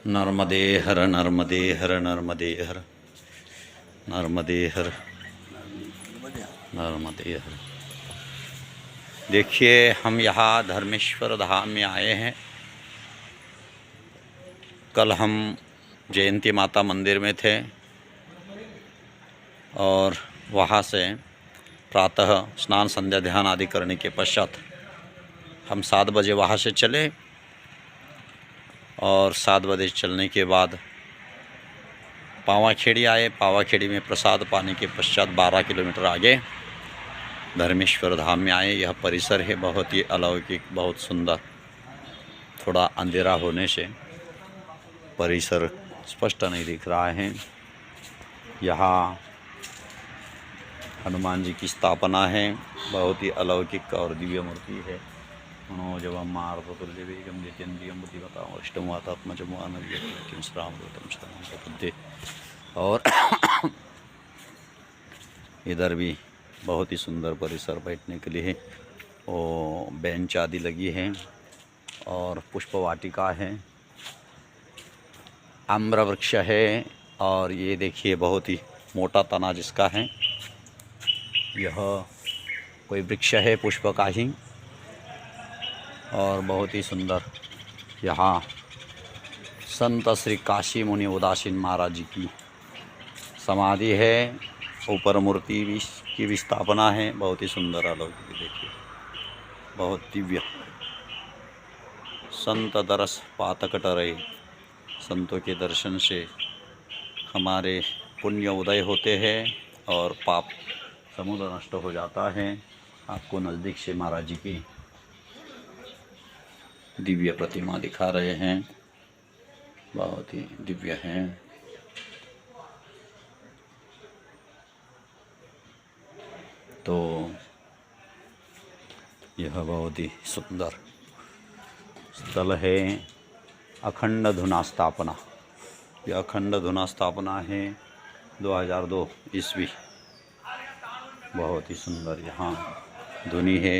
नर्मदे हर नर्मदे हर नर्मदे हर नर्मदे हर नर्मदे हर। देखिए, हम यहाँ धर्मेश्वर धाम में आए हैं। कल हम जयंती माता मंदिर में थे और वहाँ से प्रातः स्नान संध्या ध्यान आदि करने के पश्चात हम 7 बजे वहाँ से चले और 7 बजे चलने के बाद पावाखेड़ी आए। पावाखेड़ी में प्रसाद पाने के पश्चात 12 किलोमीटर आगे धर्मेश्वर धाम में आए। यह परिसर है बहुत ही अलौकिक, बहुत सुंदर। थोड़ा अंधेरा होने से परिसर स्पष्ट नहीं दिख रहा है। यहाँ हनुमान जी की स्थापना है, बहुत ही अलौकिक और दिव्य मूर्ति है। मनोजवम मारुततुल्य वेगम जितेन्द्रियं बुद्धिमताम् वरिष्ठं वातात्मजं वानरयुतं श्रावणं शरणं प्रपद्ये। और इधर भी बहुत ही सुंदर परिसर बैठने के लिए है। वो बेंच आदि लगी है और पुष्प वाटिका है, आम्र वृक्ष है। और ये देखिए बहुत ही मोटा तना जिसका है, यह कोई वृक्ष है पुष्प का ही। और बहुत ही सुंदर यहाँ संत श्री काशी मुनि उदासीन महाराज जी की समाधि है। ऊपर मूर्ति की भी स्थापना है, बहुत ही सुंदर अलौकिक। देखिए बहुत दिव्य। संत दरस पातक टरे, संतों के दर्शन से हमारे पुण्य उदय होते हैं और पाप समुद्र नष्ट हो जाता है। आपको नज़दीक से महाराज जी की दिव्य प्रतिमा दिखा रहे हैं, बहुत ही दिव्य है। तो यह बहुत ही सुंदर स्थल है। अखंड धुना स्थापना, यह अखंड धुना स्थापना है 2002 ईस्वी। बहुत ही सुंदर यहाँ धुनी है।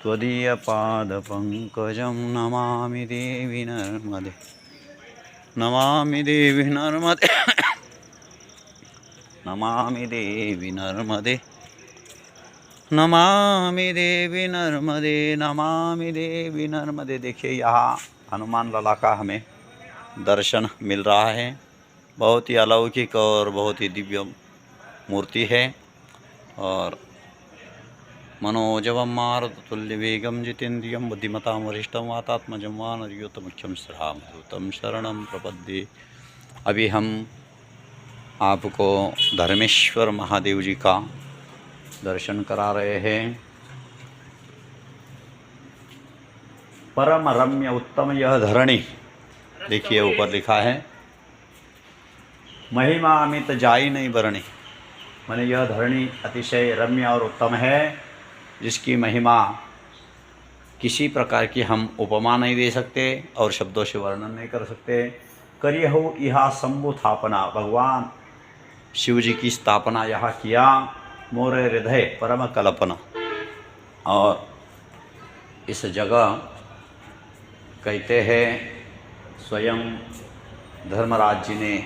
त्वदीय पाद पंकजं नमामि देवी नर्मदे, नमामि देवी नर्मदे, नमामि देवी नर्मदे, नमामि देवी नर्मदे, नमामि देवी नर्मदे। देखिए यहाँ हनुमान लला का हमें दर्शन मिल रहा है। बहुत ही अलौकिक और बहुत ही दिव्य मूर्ति है। और मनोजवम मारुततुल्य वेगम जितेन्द्रियं बुद्धिमतां वरिष्ठं वातात्मजं वानरयुतं श्रावणं शरणं प्रपद्ये। अभी हम आपको धर्मेश्वर महादेव जी का दर्शन करा रहे हैं। परम रम्य उत्तम यह धरणी, देखिए ऊपर लिखा है महिमा अमित जाई नहीं बरणी। माने यह धरणी अतिशय रम्य और उत्तम है, जिसकी महिमा किसी प्रकार की हम उपमा नहीं दे सकते और शब्दों से वर्णन नहीं कर सकते। करिए हो यह शंभु स्थापना, भगवान शिव जी की स्थापना यहाँ किया। मोरे हृदय परम कल्पना। और इस जगह कहते हैं स्वयं धर्मराज जी ने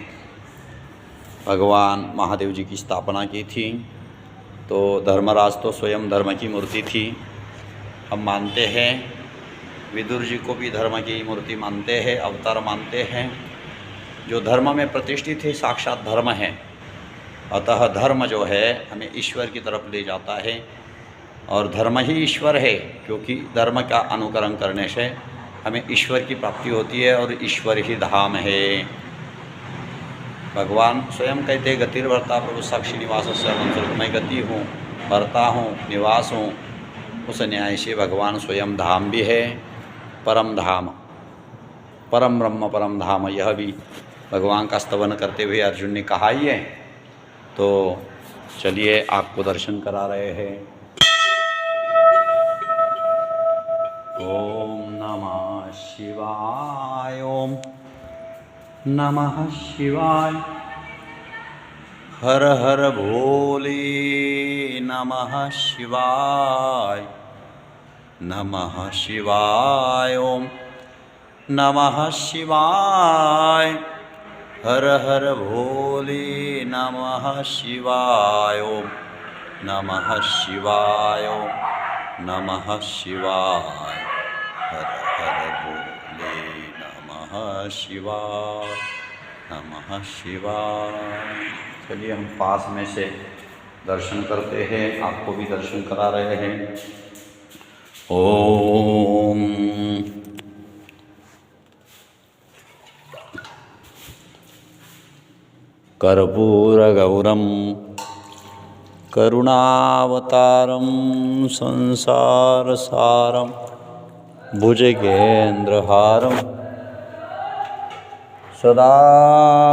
भगवान महादेव जी की स्थापना की थी। तो धर्मराज तो स्वयं धर्म की मूर्ति थी। हम मानते हैं, विदुर जी को भी धर्म की मूर्ति मानते हैं, अवतार मानते हैं। जो धर्म में प्रतिष्ठित है साक्षात धर्म है। अतः धर्म जो है हमें ईश्वर की तरफ ले जाता है और धर्म ही ईश्वर है, क्योंकि धर्म का अनुकरण करने से हमें ईश्वर की प्राप्ति होती है और ईश्वर ही धाम है। भगवान स्वयं कहते गतिर्भर्ता प्रभु साक्षी निवास स्वरूप, मैं गति हूँ, भर्ता हूँ, निवास हूँ। उस न्याय से भगवान स्वयं धाम भी है, परम धाम, परम ब्रह्म परम धाम। यह भी भगवान का स्तवन करते हुए अर्जुन ने कहा ही है। तो चलिए आपको दर्शन करा रहे हैं। ओम नमः शिवाय, ओम नमः शिवाय। हर हर भोले नमः शिवाय, नमः शिवाय। ओम नमः शिवाय। हर हर भोले नमः शिवाय। ओम नमः शिवाय। ओम नमः शिवाय। हर हर भोले नमः शिवाय। नमः शिवाय। चलिए हम पास में से दर्शन करते हैं, आपको भी दर्शन करा रहे हैं। ओम कर्पूरगौरम करुणावतारम संसारसारम भुजगेन्द्रहारम सदा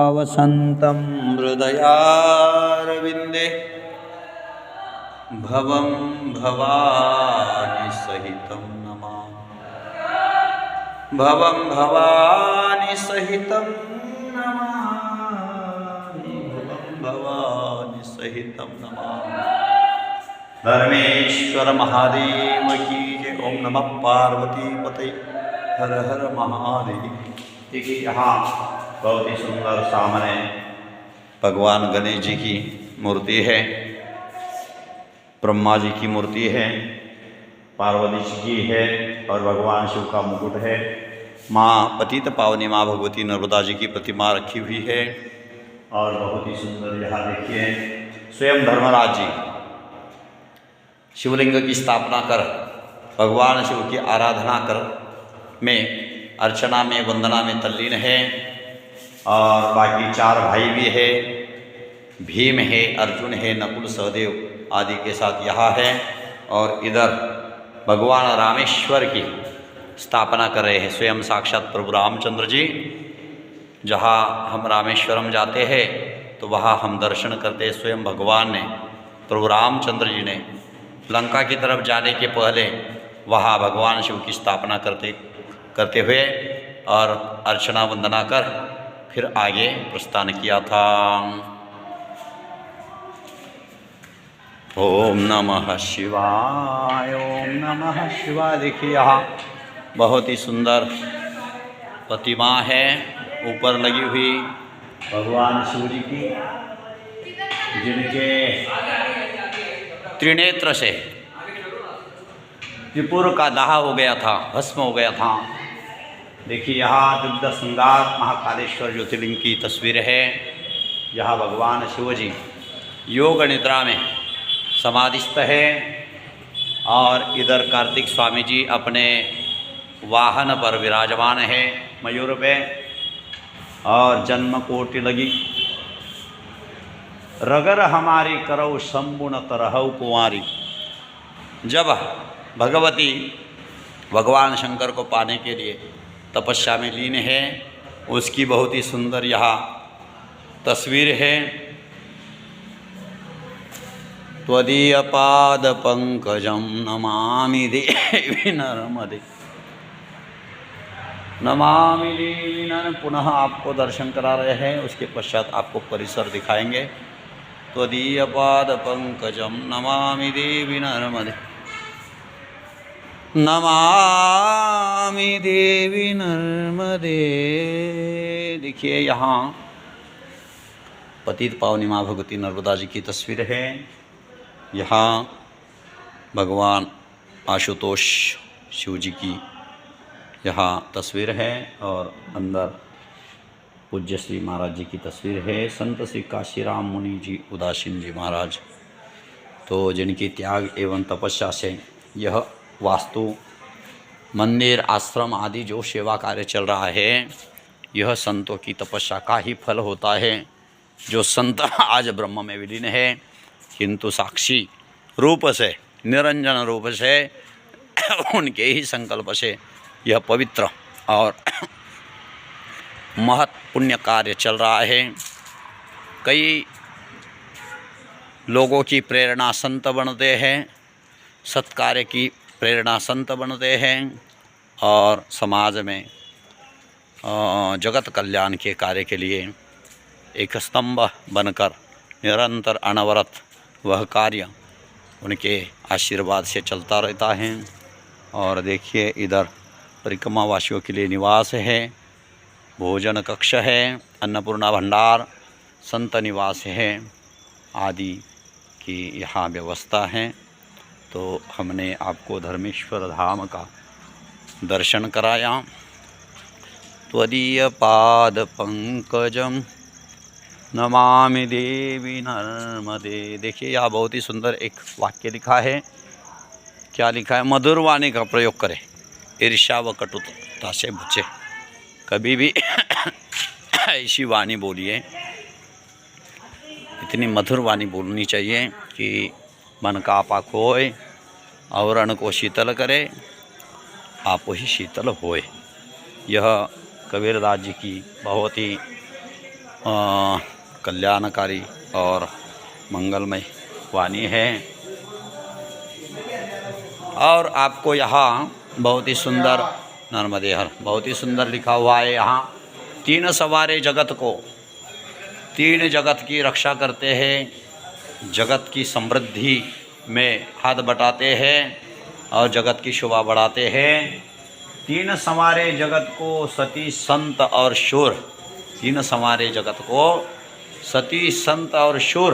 वसन्तं हृदयारविन्दे भवं भवानी सहितं नमामि। भवं भवानी सहितं नमामि। भवं भवानी सहितं नमामि। धर्मेश्वर महादेव की जय। ओम नमः पार्वती पते। हर हर महादेव। देखिए यहाँ बहुत ही सुंदर सामने भगवान गणेश जी की मूर्ति है, ब्रह्मा जी की मूर्ति है, पार्वती जी की है और भगवान शिव का मुकुट है। माँ पतित पावनी माँ भगवती नर्मदा जी की प्रतिमा रखी हुई है और बहुत ही सुंदर यहाँ देखिए स्वयं धर्मराज जी शिवलिंग की स्थापना कर भगवान शिव की आराधना कर में अर्चना में वंदना में तल्लीन है। और बाकी 4 भाई भी है, भीम है, अर्जुन है, नकुल सहदेव आदि के साथ यहाँ है। और इधर भगवान रामेश्वर की स्थापना कर रहे हैं स्वयं साक्षात प्रभु रामचंद्र जी। जहाँ हम रामेश्वरम जाते हैं तो वहाँ हम दर्शन करते हैं। स्वयं भगवान ने प्रभु रामचंद्र जी ने लंका की तरफ जाने के पहले वहाँ भगवान शिव की स्थापना करते हुए और अर्चना वंदना कर फिर आगे प्रस्थान किया था। ओम नमः शिवाय। ओम नमः शिवाय। देखिए यहाँ बहुत ही सुंदर प्रतिमा है ऊपर लगी हुई भगवान शिव जी की, जिनके त्रिनेत्र से त्रिपुर का दाह हो गया था, भस्म हो गया था। देखिए यहाँ दुग्ध श्रृंगार महाकालेश्वर ज्योतिर्लिंग की तस्वीर है। यहाँ भगवान शिव जी योग निद्रा में समाधिस्थ है और इधर कार्तिक स्वामी जी अपने वाहन पर विराजमान है मयूर पे। और जन्म कोटि लगी रगर हमारी करौ शंभु न तरहु कुंवारी। जब भगवती भगवान शंकर को पाने के लिए तपस्या में लीन है, उसकी बहुत ही सुंदर यहाँ तस्वीर है। त्वदीय पाद पंकजम नमामि देवी नर्मदे। नमामि देवी नर्मदे। पुनः आपको दर्शन करा रहे हैं, उसके पश्चात आपको परिसर दिखाएंगे। त्वदीय पाद पंकजम नमामि देवी नर्मदे। नमामि देवी नर्मदे। देखिए यहाँ पतित पावनी माँ भगवती नर्मदा जी की तस्वीर है। यहाँ भगवान आशुतोष शिव जी की यहाँ तस्वीर है और अंदर पूज्य श्री महाराज जी की तस्वीर है। संत श्री काशीराम मुनि जी उदासीन जी महाराज, तो जिनकी त्याग एवं तपस्या से यह वास्तु मंदिर आश्रम आदि जो सेवा कार्य चल रहा है, यह संतों की तपस्या का ही फल होता है। जो संत आज ब्रह्म में विलीन है, किंतु साक्षी रूप से, निरंजन रूप से उनके ही संकल्प से यह पवित्र और महत् पुण्य कार्य चल रहा है। कई लोगों की प्रेरणा संत बनते हैं, सत्कार्य की प्रेरणा संत बनते हैं और समाज में जगत कल्याण के कार्य के लिए एक स्तंभ बनकर निरंतर अनवरत वह कार्य उनके आशीर्वाद से चलता रहता है। और देखिए इधर परिक्रमा वासियों के लिए निवास है, भोजन कक्ष है, अन्नपूर्णा भंडार, संत निवास है आदि की यहाँ व्यवस्था है। तो हमने आपको धर्मेश्वर धाम का दर्शन कराया। त्वदीय पाद पंकजम नमामि देवी नर्मदे। देखिए यहाँ बहुत ही सुंदर एक वाक्य लिखा है। क्या लिखा है? मधुर वाणी का प्रयोग करें, ईर्ष्या व कटुता से बचे। कभी भी ऐसी वाणी बोलिए, इतनी मधुर वाणी बोलनी चाहिए कि मन का आपा खोए और अन्न को शीतल करे, आप ही शीतल होए। यह कबीरदास जी की बहुत ही कल्याणकारी और मंगलमय वाणी है। और आपको यहाँ बहुत ही सुंदर नर्मदे हर बहुत ही सुंदर लिखा हुआ है। यहाँ तीन सवारे जगत को, तीन जगत की रक्षा करते हैं, जगत की समृद्धि में हाथ बटाते हैं और जगत की शोभा बढ़ाते हैं। तीन संवारे जगत को सती संत और शूर। तीन संवारे जगत को सती संत और शूर।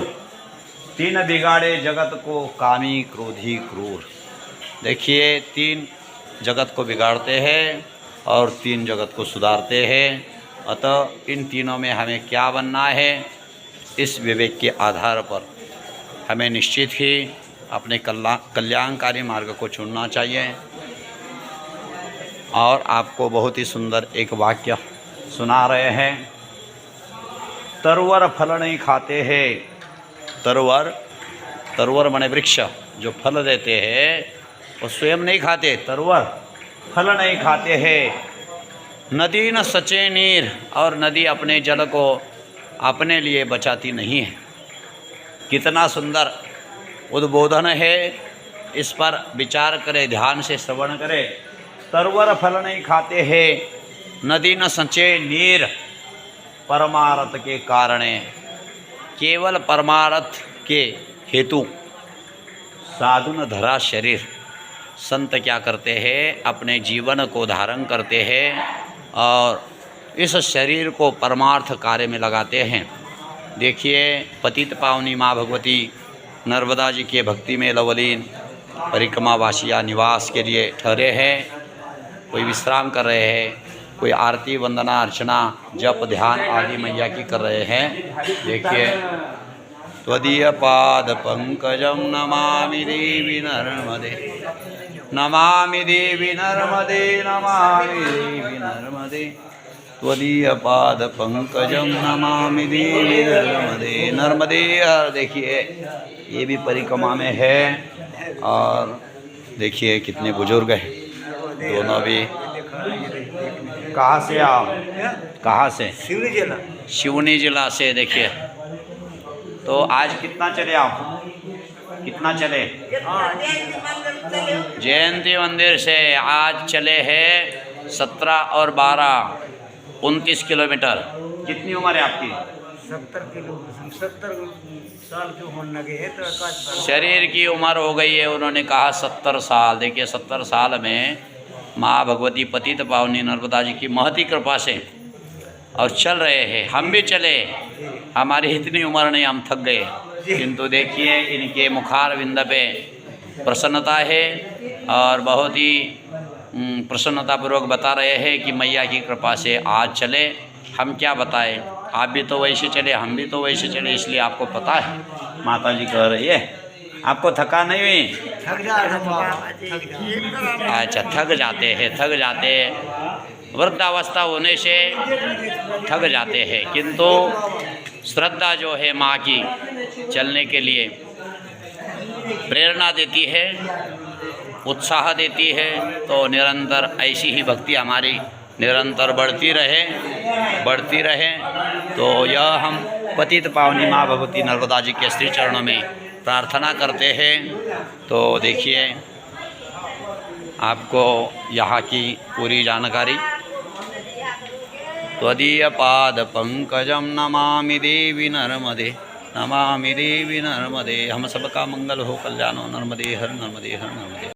तीन बिगाड़े जगत को कामी क्रोधी क्रूर। देखिए, तीन जगत को बिगाड़ते हैं और तीन जगत को सुधारते हैं। अतः इन तीनों में हमें क्या बनना है, इस विवेक के आधार पर हमें निश्चित ही अपने कल्याणकारी मार्ग को चुनना चाहिए। और आपको बहुत ही सुंदर एक वाक्य सुना रहे हैं। तरवर फल नहीं खाते हैं। तरवर माने वृक्ष जो फल देते हैं वो स्वयं नहीं खाते, तरवर फल नहीं खाते हैं। नदी न सचे नीर, और नदी अपने जल को अपने लिए बचाती नहीं है। कितना सुंदर उद्बोधन है, इस पर विचार करें, ध्यान से श्रवण करें। तरवर फल नहीं खाते हैं, नदी न सचे नीर, परमार्थ के कारणे, केवल परमार्थ के हेतु साधु न धरा शरीर। संत क्या करते हैं, अपने जीवन को धारण करते हैं और इस शरीर को परमार्थ कार्य में लगाते हैं। देखिए, पतित पावनी माँ भगवती नर्मदा जी के भक्ति में लवलीन परिक्रमा वासिया निवास के लिए ठहरे हैं। कोई विश्राम कर रहे हैं, कोई आरती वंदना अर्चना जप ध्यान आदि मैया की कर रहे हैं। देखिए, त्वदीय पाद पंकजम नमामि देवी नर्मदे, नमामि देवी नर्मदे, नमामि देवी नर्मदे। त्वदीय पाद पंकजम नमामि देवी नर्मदे, नर्मदे। देखिए, ये भी परिक्रमा में है। और देखिए कितने बुजुर्ग हैं दोनों भी। कहाँ से आप? कहाँ से? शिवनी जिला। शिवनी जिला से। देखिए, तो आज कितना चले आप? कितना चले? जयंती मंदिर से आज चले हैं 17 और 12 29 किलोमीटर। कितनी उम्र है आपकी? 70 साल के होने लगे हैं। तो शरीर की उम्र हो गई है, उन्होंने कहा 70 साल। देखिए, 70 साल में माँ भगवती पतित पावनी नर्मदा जी की महती कृपा से और चल रहे हैं। हम भी चले, हमारी इतनी उम्र नहीं, हम थक गए, किंतु देखिए इनके मुखार विंद पे प्रसन्नता है और बहुत ही प्रसन्नतापूर्वक बता रहे हैं कि मैया की कृपा से आज चले। हम क्या बताएं, आप भी तो वैसे चले, हम भी तो वैसे चले, इसलिए आपको पता है। माता जी कह रही है, आपको थका नहीं हुई? थक जाते। अच्छा, थक जाते हैं। वृद्धावस्था होने से थक जाते हैं, किंतु श्रद्धा जो है माँ की चलने के लिए प्रेरणा देती है, उत्साह देती है। तो निरंतर ऐसी ही भक्ति हमारी निरंतर बढ़ती रहे। तो यह हम पतित पावनी माँ भगवती नर्मदा जी के श्री चरणों में प्रार्थना करते हैं। तो देखिए, आपको यहाँ की पूरी जानकारी। त्वदीय पाद पंकजम नमामि देवी नर्मदे, नमामि देवी नर्मदे। हम सबका मंगल हो, कल्याण हो। नर्मदे हर, नर्मदे हर, नर्मदे।